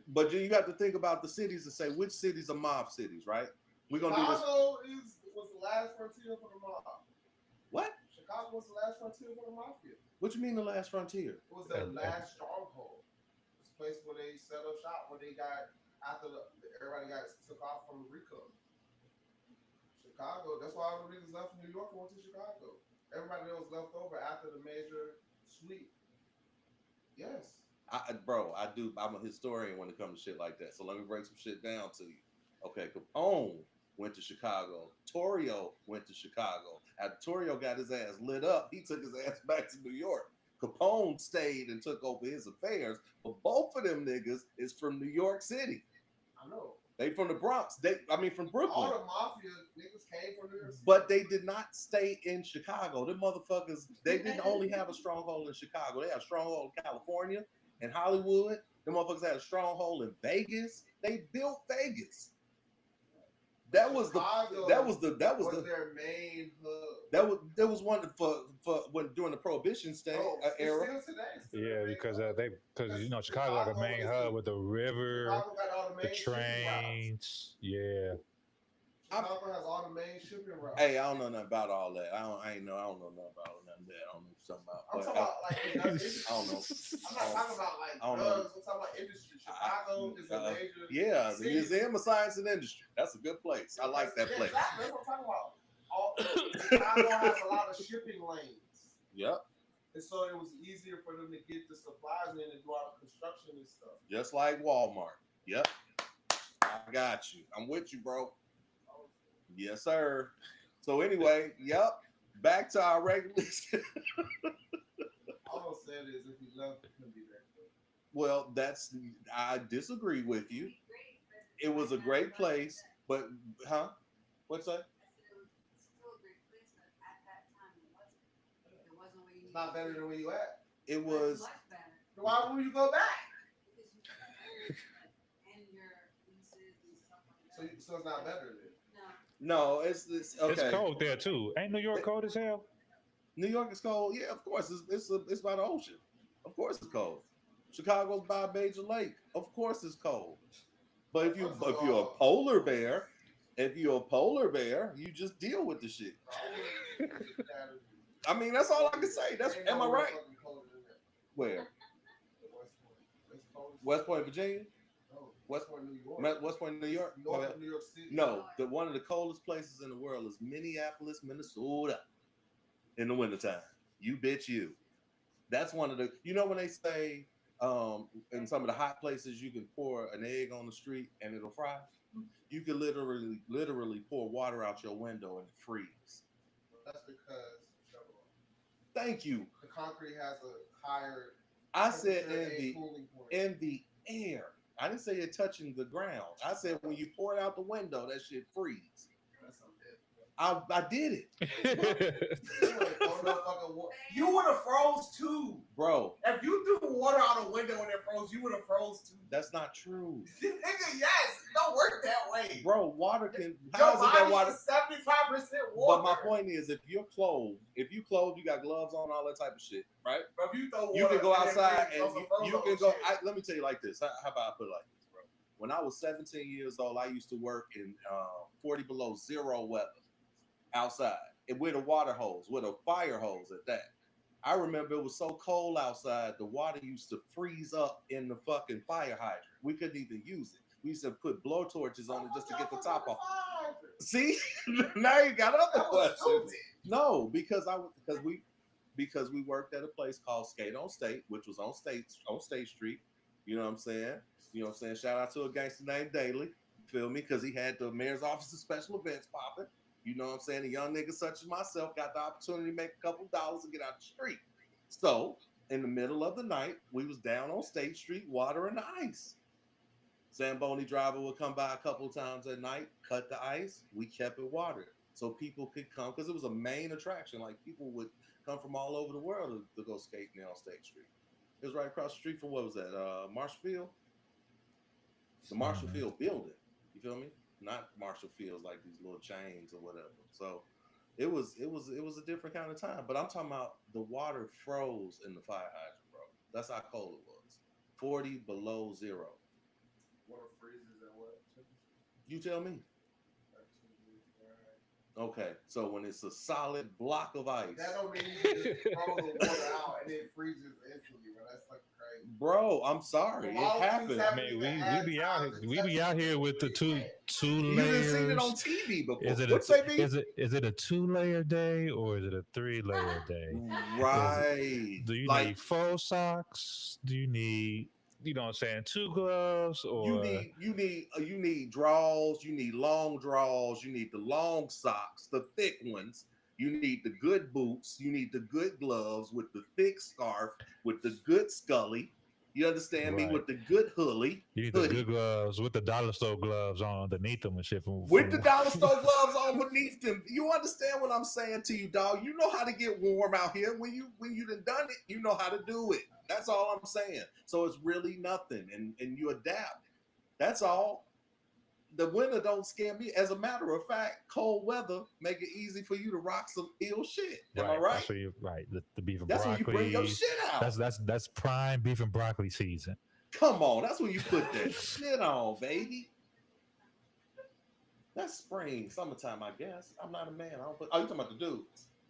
But you got to think about the cities and say which cities are mob cities, right? We're gonna do this. Chicago was the last frontier for the mob. What? Chicago was the last frontier for the mafia. What you mean the last frontier? It was their last stronghold. It's a place where they set up shop when they got everybody got took off from Rico. Chicago. That's why all the niggas left from New York and went to Chicago. Everybody that was left over after the major sweep. Yes. Bro, I'm a historian when it comes to shit like that. So let me break some shit down to you. Okay, Capone went to Chicago. Torrio went to Chicago. After Torrio got his ass lit up, he took his ass back to New York. Capone stayed and took over his affairs, but both of them niggas is from New York City. I know. They from the Bronx. From Brooklyn. All the mafia niggas came from New York City. But they did not stay in Chicago. Them motherfuckers, they didn't only have a stronghold in Chicago. They had a stronghold in California and Hollywood. Them motherfuckers had a stronghold in Vegas. They built Vegas. That was Chicago their main hub. That was one for when during the Prohibition era. Still today. yeah, because Chicago like a main hub with the river, Chicago got all the the main shipping routes. trains. Yeah. Chicago has all the main shipping routes. Hey, I don't know nothing about all that. I don't know nothing about none of that. I don't know something about. I'm talking about like I don't know. I'm not talking about like drugs. I'm talking about industry. Chicago is a major. Yeah, the city. Museum of Science and Industry. That's a good place. I like that place. Exactly. That's what I'm talking about. Chicago has a lot of shipping lanes. Yep. And so it was easier for them to get the supplies in and do all the construction and stuff. Just like Walmart. Yep. I got you. I'm with you, bro. Yes, sir. So anyway, yep. Back to our regular. All I'm saying is if you love it, can be there. Well, I disagree with you. It was a great place, but What's that? It's not better than where you at. It was. Why would you go back? So it's not better then. No, it's okay. It's cold there too. Ain't New York cold as hell? New York is cold. Yeah, of course. It's by the ocean. Of course it's cold. Chicago's by a major lake. Of course it's cold. But if you're a polar bear, you just deal with the shit. I mean, that's all I can say. Am I right? Where? West Point, Virginia. West Point, New York. West Point, New York. North of New York City. No, one of the coldest places in the world is Minneapolis, Minnesota. In the wintertime. You bitch you. That's one of the. You know when they say in some of the hot places you can pour an egg on the street and it'll fry. You can literally pour water out your window and it freeze. That's because. Thank you. The concrete has a higher. I said in the air. I didn't say it touching the ground. I said when you pour it out the window, that shit freeze. I did it. You would have froze too, bro. If you threw water out a window and it froze, you would have froze too. That's not true. Nigga, yes, it don't work that way. Bro, water can. How is it that water? 75% water. But my point is, if you're clothed, you got gloves on, all that type of shit, right? But if you throw water, you can go outside and you can go. Let me tell you like this. How about I put it like this, bro? When I was 17 years old, I used to work in 40 below zero weather outside and with a water hose, with a fire hose at that. I remember it was so cold outside, the water used to freeze up in the fucking fire hydrant. We couldn't even use it. We used to put blowtorches on it just to get the top off. See, now you got other questions. No, because we worked at a place called Skate on State, which was on State Street. You know what I'm saying? Shout out to a gangster named Daly. Feel me? Because he had the mayor's office of special events popping. You know what I'm saying? A young nigga such as myself got the opportunity to make a couple dollars and get out the street. So in the middle of the night, we was down on State Street watering the ice. Zamboni driver would come by a couple of times at night, cut the ice. We kept it watered so people could come because it was a main attraction. Like people would come from all over the world to go skating on State Street. It was right across the street from what was that? Marshall the Marshall Field building. You feel me? Not Marshall Fields like these little chains or whatever. So it was a different kind of time. But I'm talking about the water froze in the fire hydrant, bro. That's how cold it was. 40 below zero. Water freezes at what? You tell me. Like 2 minutes, right? Okay, so when it's a solid block of ice, That don't mean you just throw the water out and it freezes instantly, but that's fucking crazy. bro, I'm sorry, it happened. I mean, we be out here with the two You done seen it layers. on TV before. Is it What's that mean? is it a 2-layer day or is it a 3-layer day? Right. Do you like need 4 socks? Do you need, you know what I'm saying, 2 gloves? Or you need draws, you need long draws, you need the long socks, the thick ones. You need the good boots, you need the good gloves with the thick scarf, with the good scully. You understand me? Right. With the good hoodie. you need the good gloves with the dollar store gloves on underneath them and shit. With the dollar store gloves on beneath them. You understand what I'm saying to you, dog? You know how to get warm out here. When you done it, you know how to do it. That's all I'm saying. So it's really nothing, and you adapt. That's all. The winter don't scare me. As a matter of fact, cold weather make it easy for you to rock some ill shit. Am I right? That's where you right. The beef and That's when broccoli. you bring your shit out. That's prime beef and broccoli season. Come on, that's when you put that shit on, baby. That's spring, summertime, I guess. I'm not a man. I don't put. Oh, you talking about the dude?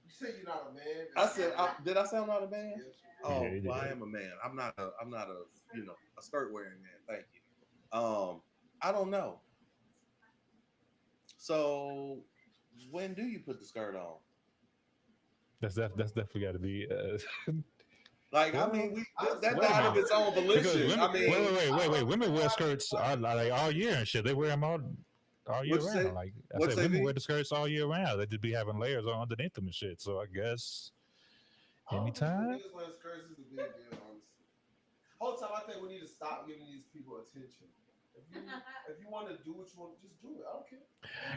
You say you're not a man. I said, did I say I'm not a man? Yes. Oh, Yeah, you well, I did. am a man. I'm not a a skirt wearing man. Thank you. I don't know. So, when do you put the skirt on? That's definitely got to be. Like, I mean, that Wait a died of minute. its own Because volition. women, I mean, wait. Women wear skirts like all year and shit. They wear them all year What'd you round. say? Like I What'd said, you say, women V? wear the skirts all year round. They just be having layers on underneath them and shit. So I guess I don't think the anytime. niggas wearing skirts is a big deal, honestly. Whole time I think we need to stop giving these people attention. If you want to do what you want, just do it. I don't care.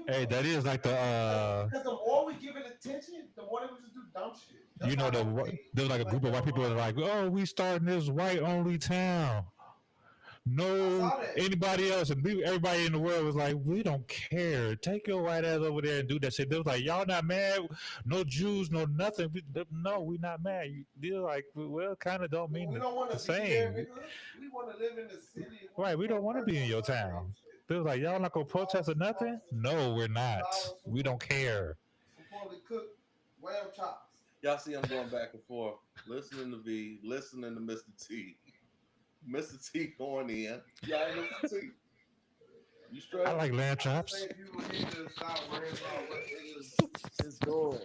Hey, that is like the Because the more we give it attention, the more they will just do dumb shit. That's you know how I the think. there's like a group of white people that are like, oh, we starting this white only town. No, saw that. anybody else, and everybody in the world was like, we don't care. Take your white ass over there and do that shit. They was like, y'all not mad? No Jews, no nothing. No, we not mad. They're like, well, kind of don't mean We don't want the to be there, same. nigga. We want to live in the city. Right, we don't want to be in your town. They was like, y'all not gonna protest or nothing? No, we're not. We don't care. Fully cooked lamb chops. Y'all see, I'm going back and forth, listening to V, listening to Mr. T. Mr. T going in. Y'all ain't Mr. T. You straight? I like lamb I chops. think people need to stop worrying about what niggas is doing.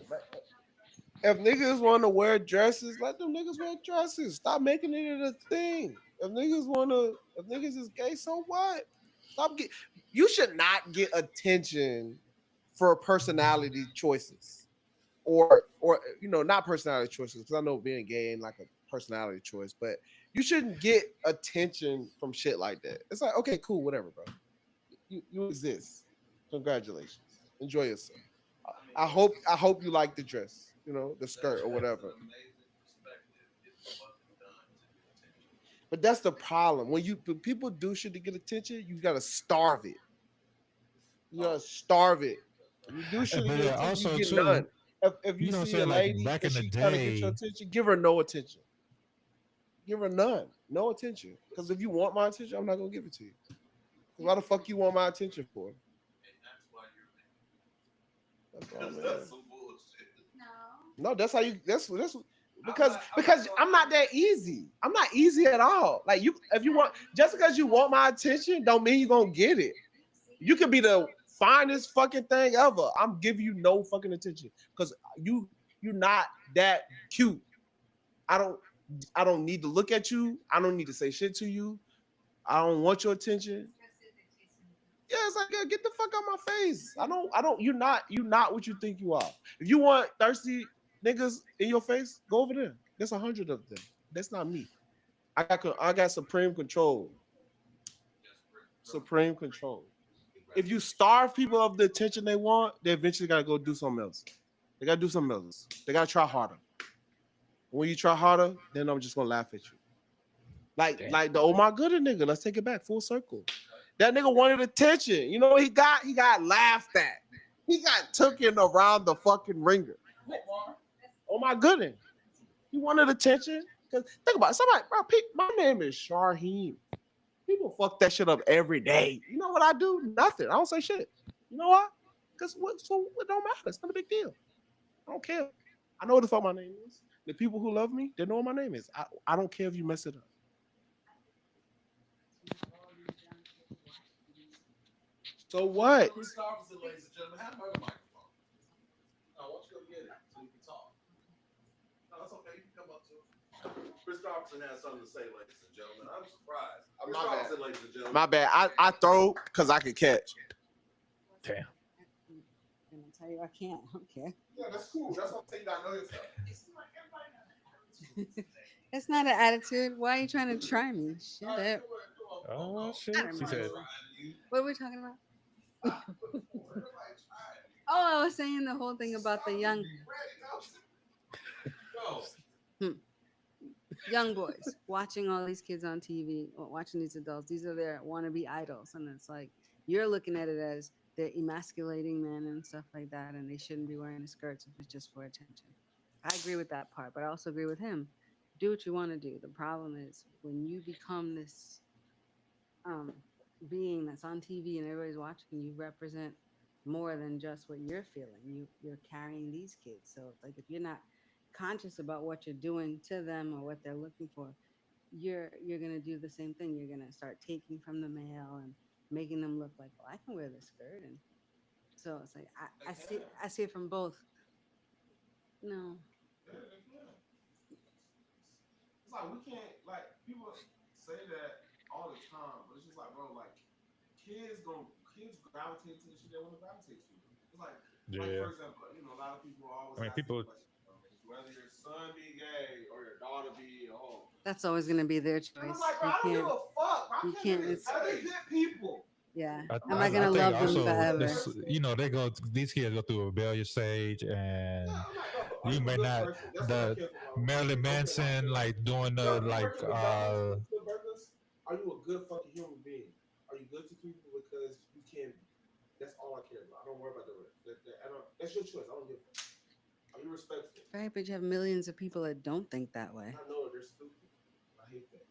If niggas want to wear dresses, let them niggas wear dresses. Stop making it a thing. If niggas is gay, so what? You should not get attention for personality choices, or not personality choices. Because I know being gay ain't like a personality choice, but you shouldn't get attention from shit like that. It's like, okay, cool, whatever, bro. You exist. Congratulations. Enjoy yourself. I hope you like the dress, the skirt or whatever. But that's the problem. When people do shit to get attention, you gotta starve it. You gotta starve it. You do shit to But get yeah, attention, also you get too, none. If you you know what I'm see a saying, like, lady back and in the she trying to get your day- attention, give her no attention. Give her none. No attention. Because if you want my attention, I'm not gonna give it to you. 'Cause why the fuck you want my attention for? That's all, man. That's some bullshit. No. No, that's how you. That's because I'm not that easy. I'm not easy at all. Like if you want, just because you want my attention, don't mean you're gonna get it. You could be the finest fucking thing ever. I'm giving you no fucking attention because you're not that cute. I don't need to look at you. I don't need to say shit to you. I don't want your attention. Yeah, it's like, get the fuck out my face. I don't. You're not what you think you are. If you want thirsty niggas in your face, go over there. There's 100 of them. That's not me. I got supreme control. Supreme control. If you starve people of the attention they want, they eventually gotta go do something else. They gotta do something else. They gotta try harder. When you try harder, then I'm just gonna laugh at you. Like Damn. like the oh my goodness nigga. Let's take it back full circle. That nigga wanted attention. You know what he got? He got laughed at. He got taken around the fucking ringer. Oh my goodness. He wanted attention. Cause think about it. Somebody, bro, my name is Sharheem. People fuck that shit up every day. You know what I do? Nothing. I don't say shit. You know why? Because it don't matter. It's not a big deal. I don't care. I know what the fuck my name is. The people who love me, they know what my name is. I don't care if you mess it up. So what? Chris Stofferson, ladies and gentlemen, have another microphone. I want you to go get it so you can talk. No, that's okay. You can come up to it. Chris Stofferson has something to say, ladies and gentlemen. I'm surprised. Chris My bad. Stofferson, ladies and gentlemen. My bad. I throw because I can catch. Damn. And I tell you, I can't. I don't care. Yeah, that's cool. That's what I'm saying. I know yourself. It's not an attitude. Why are you trying to try me? Shut up. Oh shit. I don't She said, What are we talking about? Oh, I was saying the whole thing about the young boys watching all these kids on TV, or watching these adults. These are their wannabe idols, and it's like you're looking at it as they're emasculating men and stuff like that, and they shouldn't be wearing the skirts if it's just for attention. I agree with that part, but I also agree with him. Do what you want to do. The problem is when you become this being that's on TV and everybody's watching, you represent more than just what you're feeling. You're carrying these kids. So like if you're not conscious about what you're doing to them or what they're looking for, you're gonna do the same thing. You're gonna start taking from the male and making them look like, well, I can wear this skirt. And so it's like I see it from both. No. It's like we can't, like, people say that all the time, but it's just like, bro, like kids gravitate to the shit they want to gravitate to. It's like yeah. for example, a lot of people always I mean, ask people- the question, whether your son be gay or your daughter be a hoe. That's always gonna be their And choice. I'm like, bro, I don't give a fuck. I you can't. can't- They're good people. Yeah. I Am I gonna think love them also forever? this, they go. These kids go through a rebellious stage, and Yeah, I'm like, bro, you are may a good not- person? That's the what I care for, bro. Marilyn Manson, like doing the like Are you a good fucking human being? Are you good to people because you can be? That's all I care about. I don't worry about the rest. That's your choice. I don't give a fuck. Are you respectful? Right, but you have millions of people that don't think that way. I know they're stupid. I hate that.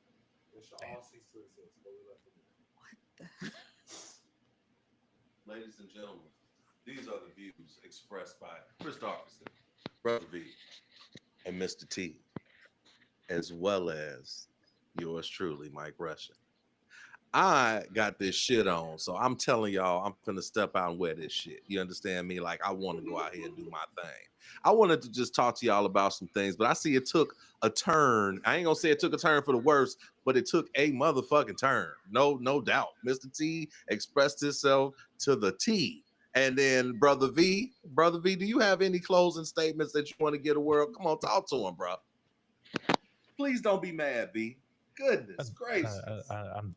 They should all cease to exist. But we let them. What the? Ladies and gentlemen, these are the views expressed by Chris Stofferson, Brother V, and Mr. T, as well as yours truly, Mike Russian. I got this shit on, so I'm telling y'all, I'm finna step out and wear this shit. You understand me? Like, I want to go out here and do my thing. I wanted to just talk to y'all about some things, but I see it took a turn. I ain't gonna say it took a turn for the worse, but it took a motherfucking turn. No doubt. Mr. T expressed himself to the T. And then Brother V, do you have any closing statements that you want to get a world? Come on, talk to him, bro. Please don't be mad, V. Goodness gracious. I'm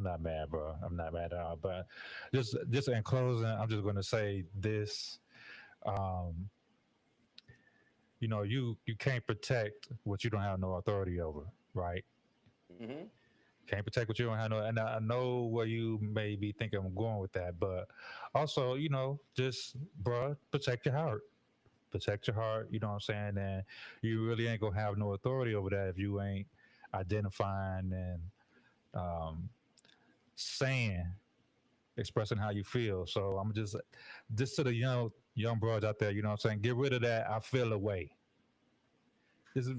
not mad, bro. I'm not mad at all. But just in closing, I'm just going to say this. You can't protect what you don't have no authority over, right? Mm-hmm. Can't protect what you don't have no. And I know where you may be thinking I'm going with that, but also, just bro, protect your heart. Protect your heart. You know what I'm saying? And you really ain't gonna have no authority over that if you ain't identifying and expressing how you feel. So I'm just to the young broads out there, you know what I'm saying? Get rid of that I feel away.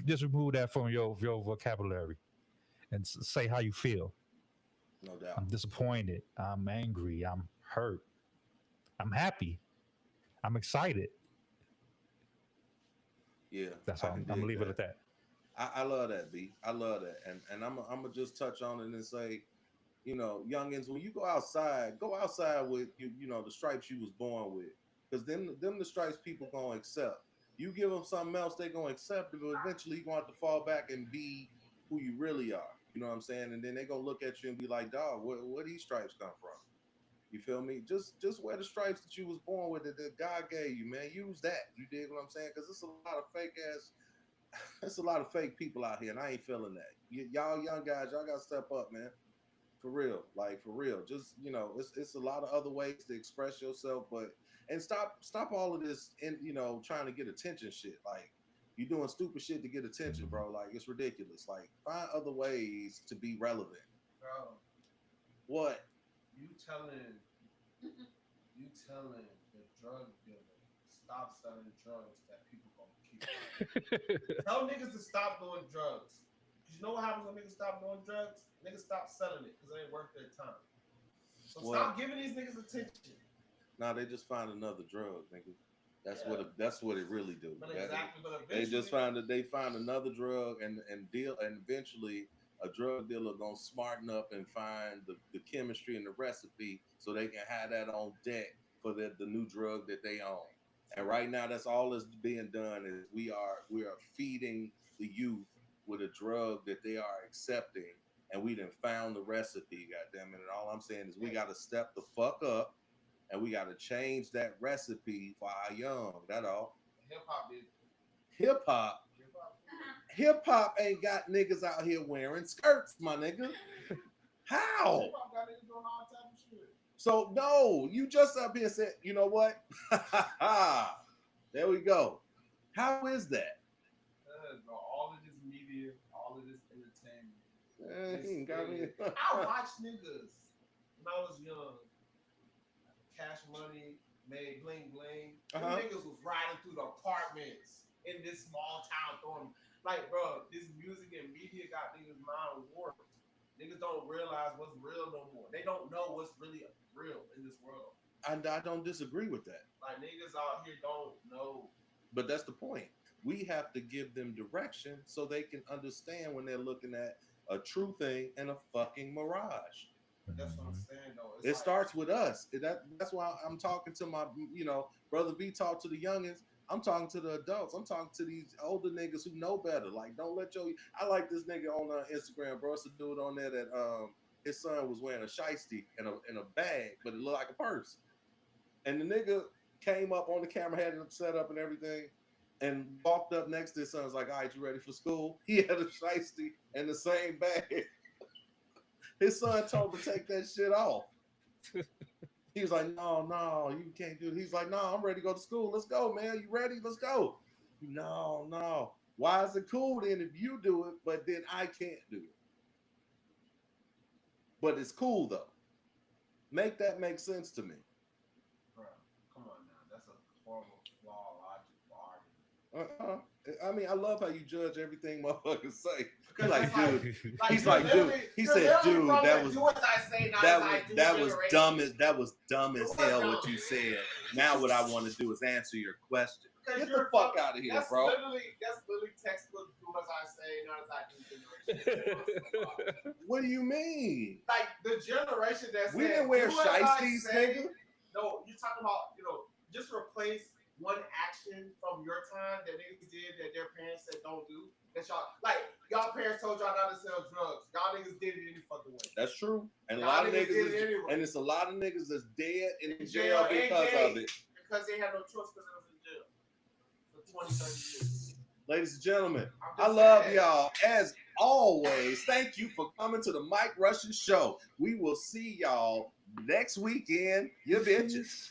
Just remove that from your vocabulary and say how you feel. No doubt. I'm disappointed. I'm angry. I'm hurt. I'm happy. I'm excited. Yeah. That's all. I'm gonna leave it at that. I love that, B. I love that. And I'm gonna just touch on it and say, youngins, when you go outside with the stripes you was born with. Because them the stripes people gonna accept. You give them something else, they gonna accept it, but eventually you're gonna have to fall back and be who you really are. You know what I'm saying? And then they gonna look at you and be like, dog, where these stripes come from? You feel me? Just wear the stripes that you was born with, that God gave you, man. Use that. You dig what I'm saying? Because it's a lot of fake ass there's a lot of fake people out here, and I ain't feeling that. Y'all young guys, y'all gotta step up, man. For real, like for real. Just it's a lot of other ways to express yourself, but and stop all of this and trying to get attention shit. Like you doing stupid shit to get attention, bro. Like it's ridiculous. Like find other ways to be relevant. Bro, What? you telling the drug dealer stop selling drugs that people gonna keep. Tell niggas to stop doing drugs. You know what happens when niggas stop doing drugs? Niggas stop selling it because it ain't worth their time. So stop giving these niggas attention. Nah, they just find another drug, nigga. That's what it really do. But exactly, but They just find another drug and eventually a drug dealer gonna smarten up and find the chemistry and the recipe so they can have that on deck for the new drug that they own. And right now, that's all that's being done is we are feeding the youth with a drug that they are accepting, and we done found the recipe. Goddamn it! And all I'm saying is we got to step the fuck up, and we got to change that recipe for our young. That all. Hip hop ain't got niggas out here wearing skirts, my nigga. How? Hip-hop got niggas doing all type of shit. So no, you just up here said, you know what? There we go. How is that? Bro, all of this media, all of this entertainment. He ain't got me. I watched niggas when I was young. Cash Money, made bling bling. Them niggas was riding through the apartments in this small town throwing. Like, bro, this music and media got niggas' mind warped. Niggas don't realize what's real no more. They don't know what's really real in this world. And I don't disagree with that. Like, niggas out here don't know. But that's the point. We have to give them direction so they can understand when they're looking at a true thing and a fucking mirage. That's what I'm saying, though. It starts with us. That's why I'm talking to my, brother V talk to the youngins. I'm talking to the adults. I'm talking to these older niggas who know better. Like, don't let I like this nigga on Instagram, bro. It's a dude on there that his son was wearing a shiesty in a bag, but it looked like a purse. And the nigga came up on the camera, had it set up and everything, and walked up next to his son. Was like, all right, you ready for school? He had a shiesty in the same bag. His son told him to take that shit off. He was like, no, you can't do it. He's like, no, I'm ready to go to school. Let's go, man. You ready? Let's go. No. Why is it cool then if you do it, but then I can't do it? But it's cool, though. Make that make sense to me. Bro, come on now. That's a horrible, flawed logic for argument. I mean, I love how you judge everything motherfuckers say. Because Like, that's dude. like, He's like, dude. He said, dude, that was dumb as hell what you said. Now what I want to do is answer your question. Get the fuck out of here, bro. That's literally textbook. Do as I say, not as I do. Generation. What do you mean? Like the generation that We said, didn't wear do as I shiesties, say. nigga. No, you're talking about just replace one action from your time that niggas did that their parents said don't do. That y'all parents told y'all not to sell drugs. Y'all niggas did it any fucking way. That's true. And Y'all a lot of niggas niggas did it anyway. and it's a lot of niggas that's dead in In jail jail because and of it. Because they had no choice because they was in jail for 20, 30 years. Ladies and gentlemen, I'm I just love saying. y'all. As always, thank you for coming to the Mike Russian Show. We will see y'all next weekend. You bitches.